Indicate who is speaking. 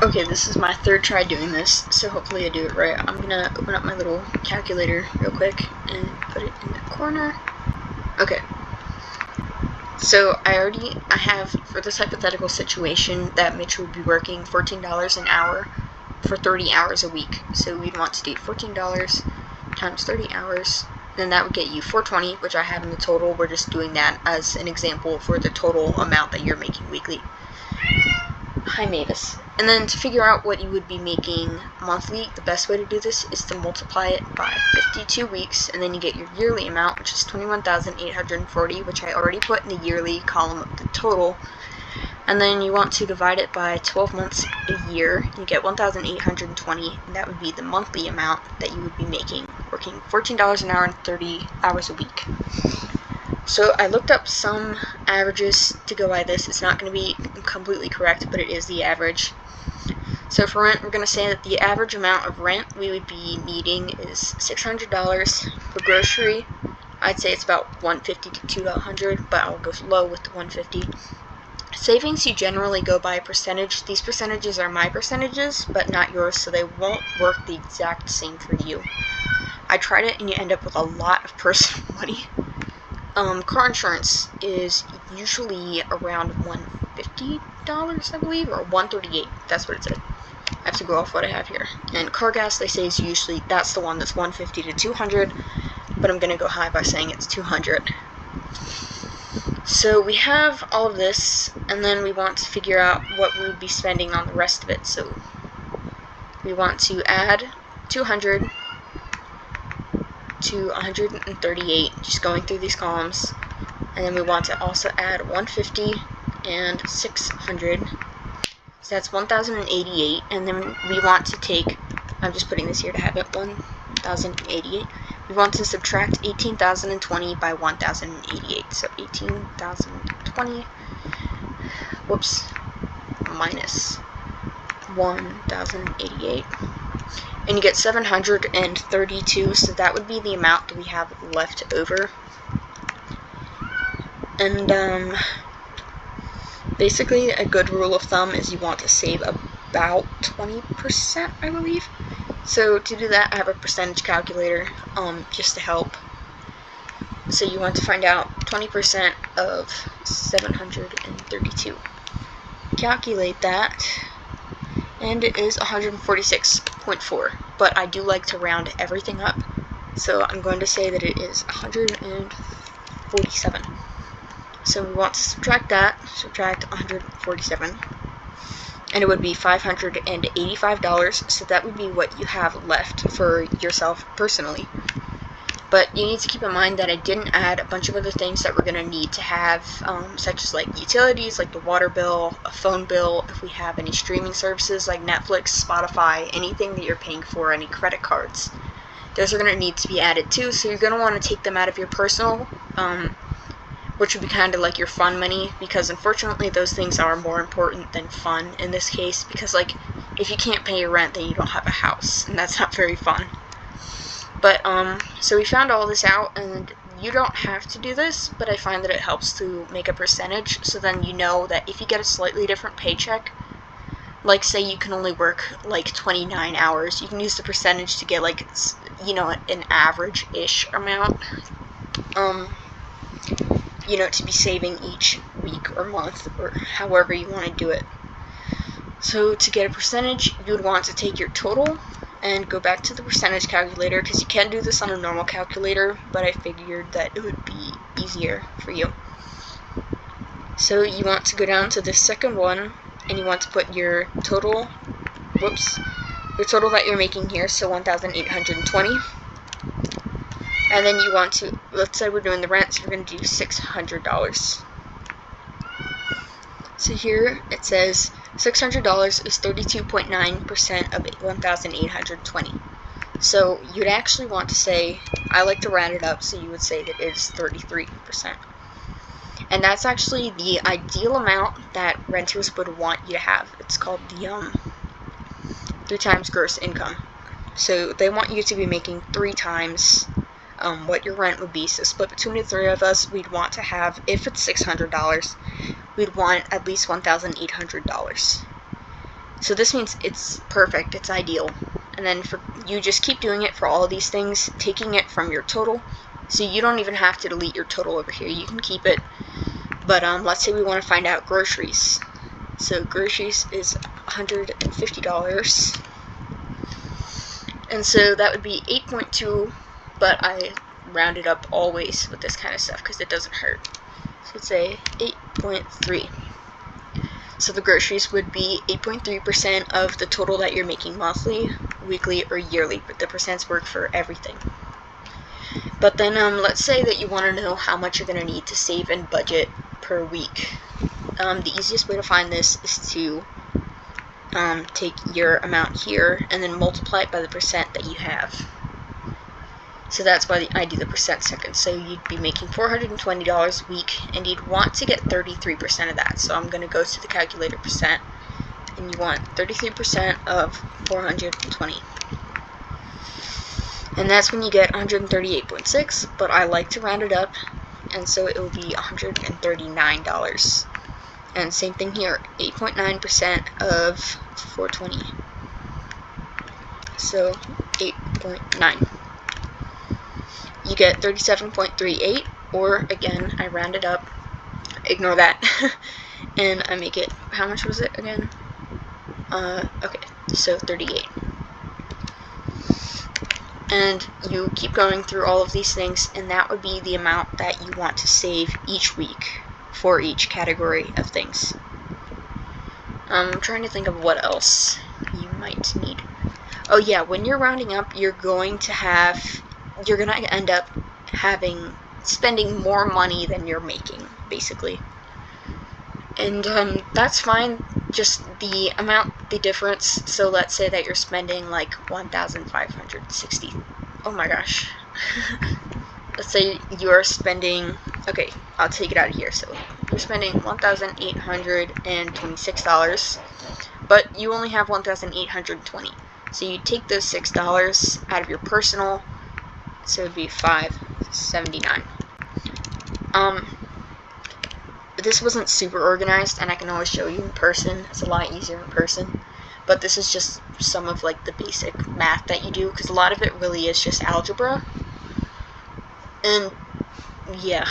Speaker 1: Okay, this is my third try doing this, so hopefully I do it right. I'm gonna open up my little calculator real quick and put it in the corner. Okay. So I have, for this hypothetical situation, that Mitch would be working $14 an hour for 30 hours a week. So we'd want to do $14 times 30 hours, then that would get you $420, which I have in the total. We're just doing that as an example for the total amount that you're making weekly. Hi, Mavis. And then to figure out what you would be making monthly, the best way to do this is to multiply it by 52 weeks, and then you get your yearly amount, which is $21,840, which I already put in the yearly column of the total. And then you want to divide it by 12 months a year, and you get 1,820, and that would be the monthly amount that you would be making, working $14 an hour and 30 hours a week. So I looked up some averages to go by this. It's not going to be completely correct, but it is the average. So for rent, we're going to say that the average amount of rent we would be needing is $600. For grocery, I'd say it's about $150 to $200, but I'll go low with the $150. Savings, you generally go by a percentage. These percentages are my percentages, but not yours, so they won't work the exact same for you. I tried it, and you end up with a lot of personal money. Car insurance is usually around $150, I believe, or $138. That's what it said. I have to go off what I have here. And car gas, they say, is usually, that's the one that's $150 to $200, but I'm going to go high by saying it's $200. So we have all of this, and then we want to figure out what we would be spending on the rest of it. So we want to add 200 to 138, just going through these columns, and then we want to also add 150 and 600, so that's 1,088, and then we want to take, I'm just putting this here to have it, 1,088, we want to subtract 18,020 by 1,088, so 18,020, minus 1,088, and you get 732, so that would be the amount that we have left over. And basically a good rule of thumb is you want to save about 20%, I believe. So to do that, I have a percentage calculator just to help. So you want to find out 20% of 732. Calculate that, and it is 146.4, but I do like to round everything up, so I'm going to say that it is 147. So we want to subtract 147, and it would be $585, so that would be what you have left for yourself personally. But you need to keep in mind that I didn't add a bunch of other things that we're going to need to have, such as like utilities, like the water bill, a phone bill, if we have any streaming services like Netflix, Spotify, anything that you're paying for, any credit cards. Those are going to need to be added too, so you're going to want to take them out of your personal, which would be kind of like your fun money, because unfortunately those things are more important than fun in this case, because like if you can't pay your rent, then you don't have a house, and that's not very fun. But, so we found all this out, and you don't have to do this, but I find that it helps to make a percentage, so then you know that if you get a slightly different paycheck, like say you can only work like 29 hours, you can use the percentage to get like, you know, an average-ish amount, you know, to be saving each week or month, or however you want to do it. So to get a percentage, you would want to take your total and go back to the percentage calculator, because you can do this on a normal calculator, but I figured that it would be easier for you. So you want to go down to the second one, and you want to put your total, your total that you're making here, so 1,820. And then you want to, let's say we're doing the rent, so we're going to do $600. So here it says $600 is 32.9% of 1,820. So you'd actually want to say, I like to round it up, so you would say that it is 33%. And that's actually the ideal amount that renters would want you to have. It's called the 3 times gross income. So they want you to be making 3 times what your rent would be. So split between the 3 of us, we'd want to have, if it's $600, we'd want at least $1,800. So this means it's perfect, it's ideal. And then you just keep doing it for all of these things, taking it from your total. So you don't even have to delete your total over here. You can keep it. But let's say we want to find out groceries. So groceries is $150. And so that would be 8.2, but I round it up always with this kind of stuff because it doesn't hurt. So let's say 8.3. So the groceries would be 8.3% of the total that you're making monthly, weekly, or yearly, but the percents work for everything. But then let's say that you want to know how much you're going to need to save and budget per week. The easiest way to find this is to take your amount here and then multiply it by the percent that you have. So that's why I do the percent second. So you'd be making $420 a week, and you'd want to get 33% of that. So I'm going to go to the calculator percent, and you want 33% of 420. And that's when you get 138.6, but I like to round it up, and so it will be $139. And same thing here, 8.9% of 420. So 8.9. You get 37.38, or again, I round it up, ignore that, and I make it, how much was it again? Okay, so 38. And you keep going through all of these things, and that would be the amount that you want to save each week for each category of things. I'm trying to think of what else you might need. Oh yeah, when you're rounding up, you're going to end up spending more money than you're making, basically. And that's fine, just the difference. So let's say that you're spending like 1,560. Oh my gosh. Let's say you are spending, okay, I'll take it out of here. So you're spending $1,826, but you only have 1,820. So you take those $6 out of your personal, so it would be $579. This wasn't super organized, and I can always show you in person. It's a lot easier in person. But this is just some of like the basic math that you do, because a lot of it really is just algebra. And yeah.